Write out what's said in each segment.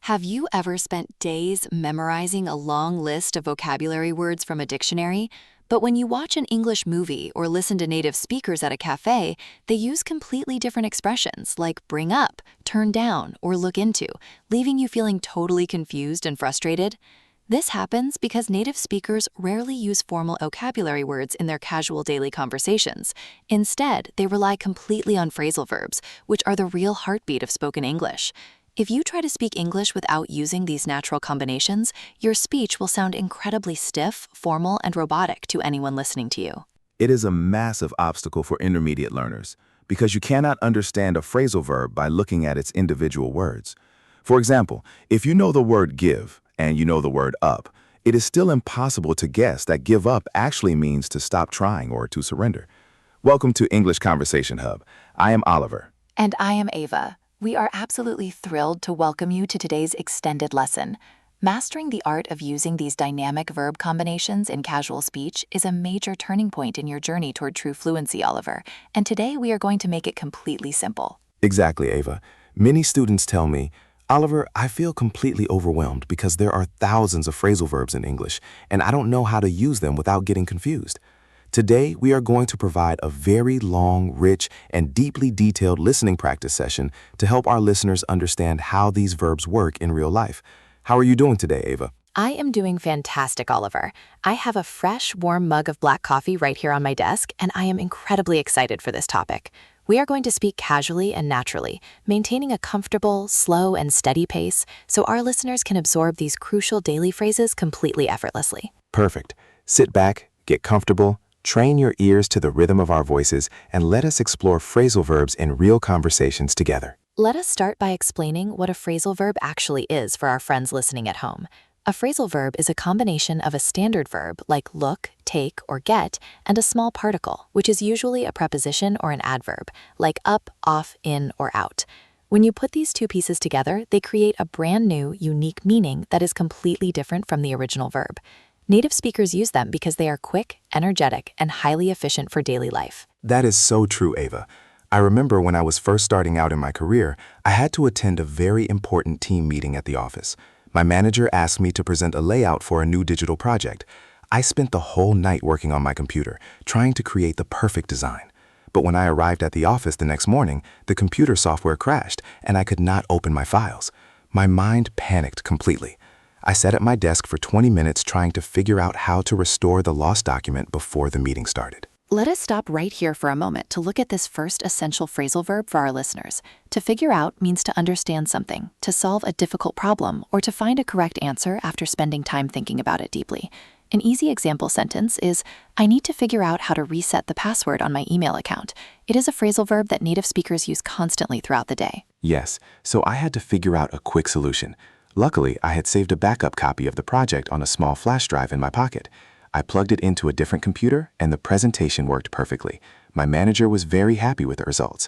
Have you ever spent days memorizing a long list of vocabulary words from a dictionary? But when you watch an English movie or listen to native speakers at a cafe, they use completely different expressions like bring up, turn down, or look into, leaving you feeling totally confused and frustrated. This happens because native speakers rarely use formal vocabulary words in their casual daily conversations. Instead, they rely completely on phrasal verbs, which are the real heartbeat of spoken English. If you try to speak English without using these natural combinations, your speech will sound incredibly stiff, formal, and robotic to anyone listening to you. It is a massive obstacle for intermediate learners because you cannot understand a phrasal verb by looking at its individual words. For example, if you know the word give and you know the word up, it is still impossible to guess that give up actually means to stop trying or to surrender. Welcome to English Conversation Hub. I am Oliver. And I am Ava. We are absolutely thrilled to welcome you to today's extended lesson. Mastering the art of using these dynamic verb combinations in casual speech is a major turning point in your journey toward true fluency, Oliver, and today we are going to make it completely simple. Exactly, Ava. Many students tell me, Oliver, I feel completely overwhelmed because there are thousands of phrasal verbs in English, and I don't know how to use them without getting confused. Today, we are going to provide a very long, rich, and deeply detailed listening practice session to help our listeners understand how these verbs work in real life. How are you doing today, Ava? I am doing fantastic, Oliver. I have a fresh, warm mug of black coffee right here on my desk, and I am incredibly excited for this topic. We are going to speak casually and naturally, maintaining a comfortable, slow, and steady pace so our listeners can absorb these crucial daily phrases completely effortlessly. Perfect. Sit back, get comfortable, train your ears to the rhythm of our voices, and let us explore phrasal verbs in real conversations together. Let us start by explaining what a phrasal verb actually is for our friends listening at home. A phrasal verb is a combination of a standard verb like look, take, or get, and a small particle, which is usually a preposition or an adverb, like up, off, in, or out. When you put these two pieces together, they create a brand new, unique meaning that is completely different from the original verb. Native speakers use them because they are quick, energetic, and highly efficient for daily life. That is so true, Ava. I remember when I was first starting out in my career, I had to attend a very important team meeting at the office. My manager asked me to present a layout for a new digital project. I spent the whole night working on my computer, trying to create the perfect design. But when I arrived at the office the next morning, the computer software crashed and I could not open my files. My mind panicked completely. I sat at my desk for 20 minutes trying to figure out how to restore the lost document before the meeting started. Let us stop right here for a moment to look at this first essential phrasal verb for our listeners. To figure out means to understand something, to solve a difficult problem, or to find a correct answer after spending time thinking about it deeply. An easy example sentence is, I need to figure out how to reset the password on my email account. It is a phrasal verb that native speakers use constantly throughout the day. Yes, so I had to figure out a quick solution. Luckily, I had saved a backup copy of the project on a small flash drive in my pocket. I plugged it into a different computer, and the presentation worked perfectly. My manager was very happy with the results.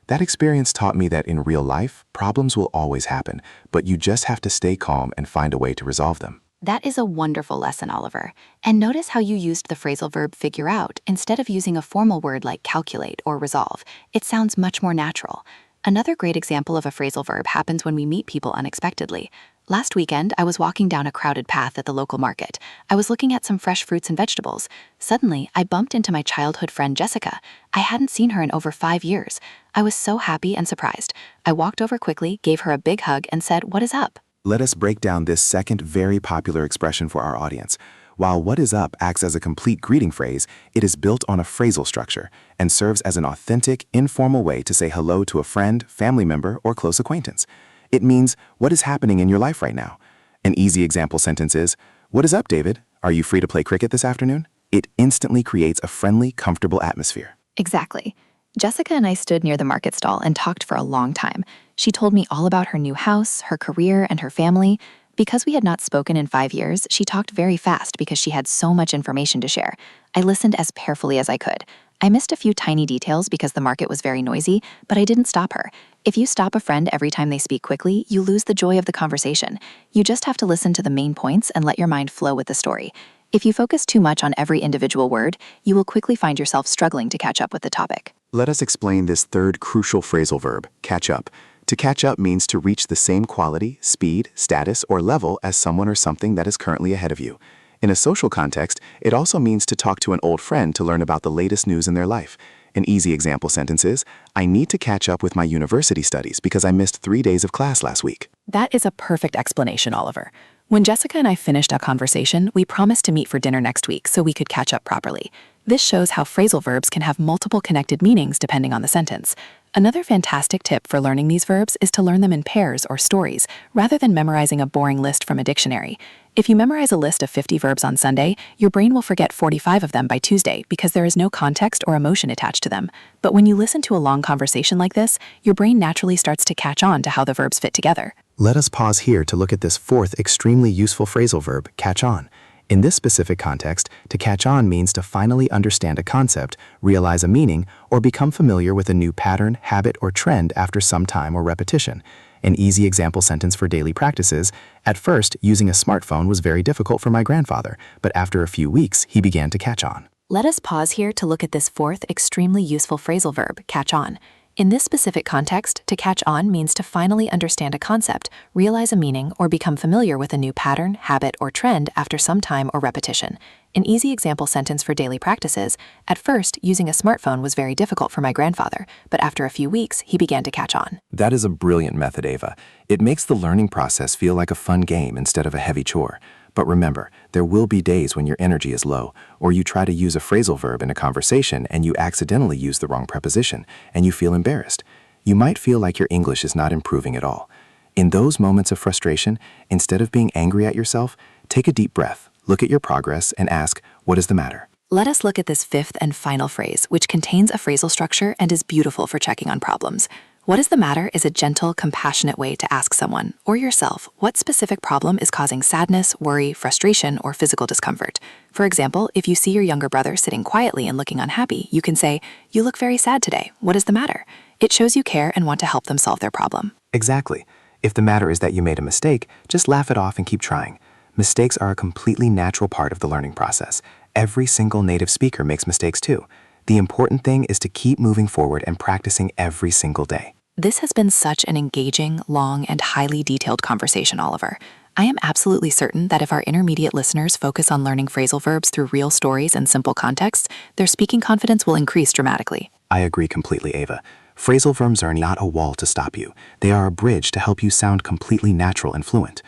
That experience taught me that in real life, problems will always happen, but you just have to stay calm and find a way to resolve them. That is a wonderful lesson, Oliver. And notice how you used the phrasal verb figure out instead of using a formal word like calculate or resolve. It sounds much more natural. Another great example of a phrasal verb happens when we meet people unexpectedly. Last weekend, I was walking down a crowded path at the local market. I was looking at some fresh fruits and vegetables. Suddenly, I bumped into my childhood friend Jessica. I hadn't seen her in over 5 years. I was so happy and surprised. I walked over quickly, gave her a big hug, and said, "What is up?" Let us break down this second very popular expression for our audience. While what is up acts as a complete greeting phrase, it is built on a phrasal structure and serves as an authentic, informal way to say hello to a friend, family member, or close acquaintance. It means, what is happening in your life right now? An easy example sentence is, what is up, David? Are you free to play cricket this afternoon? It instantly creates a friendly, comfortable atmosphere. Exactly. Jessica and I stood near the market stall and talked for a long time. She told me all about her new house, her career, and her family. Because we had not spoken in 5 years, she talked very fast because she had so much information to share. I listened as carefully as I could. I missed a few tiny details because the market was very noisy, but I didn't stop her. If you stop a friend every time they speak quickly, you lose the joy of the conversation. You just have to listen to the main points and let your mind flow with the story. If you focus too much on every individual word, you will quickly find yourself struggling to catch up with the topic. Let us explain this third crucial phrasal verb, catch up. To catch up means to reach the same quality, speed, status, or level as someone or something that is currently ahead of you. In a social context, it also means to talk to an old friend to learn about the latest news in their life. An easy example sentence is, I need to catch up with my university studies because I missed 3 days of class last week. That is a perfect explanation, Oliver. When Jessica and I finished a conversation, we promised to meet for dinner next week so we could catch up properly. This shows how phrasal verbs can have multiple connected meanings depending on the sentence. Another fantastic tip for learning these verbs is to learn them in pairs or stories, rather than memorizing a boring list from a dictionary. If you memorize a list of 50 verbs on Sunday, your brain will forget 45 of them by Tuesday because there is no context or emotion attached to them. But when you listen to a long conversation like this, your brain naturally starts to catch on to how the verbs fit together. Let us pause here to look at this fourth extremely useful phrasal verb, catch on. In this specific context, to catch on means to finally understand a concept, realize a meaning, or become familiar with a new pattern, habit, or trend after some time or repetition. An easy example sentence for daily practices: at first, using a smartphone was very difficult for my grandfather, but after a few weeks, he began to catch on. Let us pause here to look at this fourth extremely useful phrasal verb, catch on. In this specific context, to catch on means to finally understand a concept, realize a meaning, or become familiar with a new pattern, habit, or trend after some time or repetition. An easy example sentence for daily practices: at first, using a smartphone was very difficult for my grandfather, but after a few weeks, he began to catch on. That is a brilliant method, Ava. It makes the learning process feel like a fun game instead of a heavy chore. But remember, there will be days when your energy is low, or you try to use a phrasal verb in a conversation and you accidentally use the wrong preposition, and you feel embarrassed. You might feel like your English is not improving at all. In those moments of frustration, instead of being angry at yourself, take a deep breath, look at your progress, and ask, what is the matter? Let us look at this fifth and final phrase, which contains a phrasal structure and is beautiful for checking on problems. What is the matter is a gentle, compassionate way to ask someone, or yourself, what specific problem is causing sadness, worry, frustration, or physical discomfort. For example, if you see your younger brother sitting quietly and looking unhappy, you can say, "You look very sad today. What is the matter?" It shows you care and want to help them solve their problem. Exactly. If the matter is that you made a mistake, just laugh it off and keep trying. Mistakes are a completely natural part of the learning process. Every single native speaker makes mistakes too. The important thing is to keep moving forward and practicing every single day. This has been such an engaging, long, and highly detailed conversation, Oliver. I am absolutely certain that if our intermediate listeners focus on learning phrasal verbs through real stories and simple contexts, their speaking confidence will increase dramatically. I agree completely, Ava. Phrasal verbs are not a wall to stop you. They are a bridge to help you sound completely natural and fluent.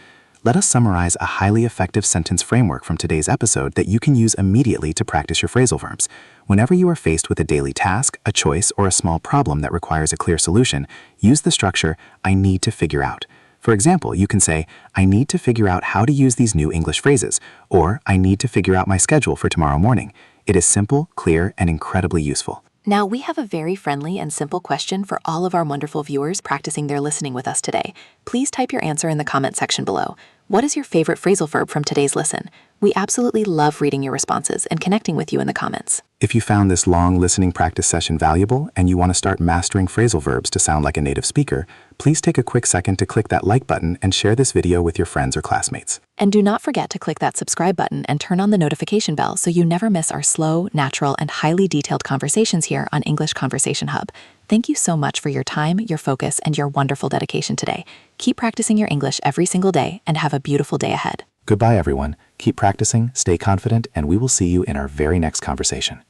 Let us summarize a highly effective sentence framework from today's episode that you can use immediately to practice your phrasal verbs. Whenever you are faced with a daily task, a choice, or a small problem that requires a clear solution, use the structure, I need to figure out. For example, you can say, I need to figure out how to use these new English phrases, or I need to figure out my schedule for tomorrow morning. It is simple, clear, and incredibly useful. Now, we have a very friendly and simple question for all of our wonderful viewers practicing their listening with us today. Please type your answer in the comment section below. What is your favorite phrasal verb from today's listen? We absolutely love reading your responses and connecting with you in the comments. If you found this long listening practice session valuable and you want to start mastering phrasal verbs to sound like a native speaker, please take a quick second to click that like button and share this video with your friends or classmates. And do not forget to click that subscribe button and turn on the notification bell so you never miss our slow, natural, and highly detailed conversations here on English Conversation Hub. Thank you so much for your time, your focus, and your wonderful dedication today. Keep practicing your English every single day and have a beautiful day ahead. Goodbye, everyone. Keep practicing, stay confident, and we will see you in our very next conversation.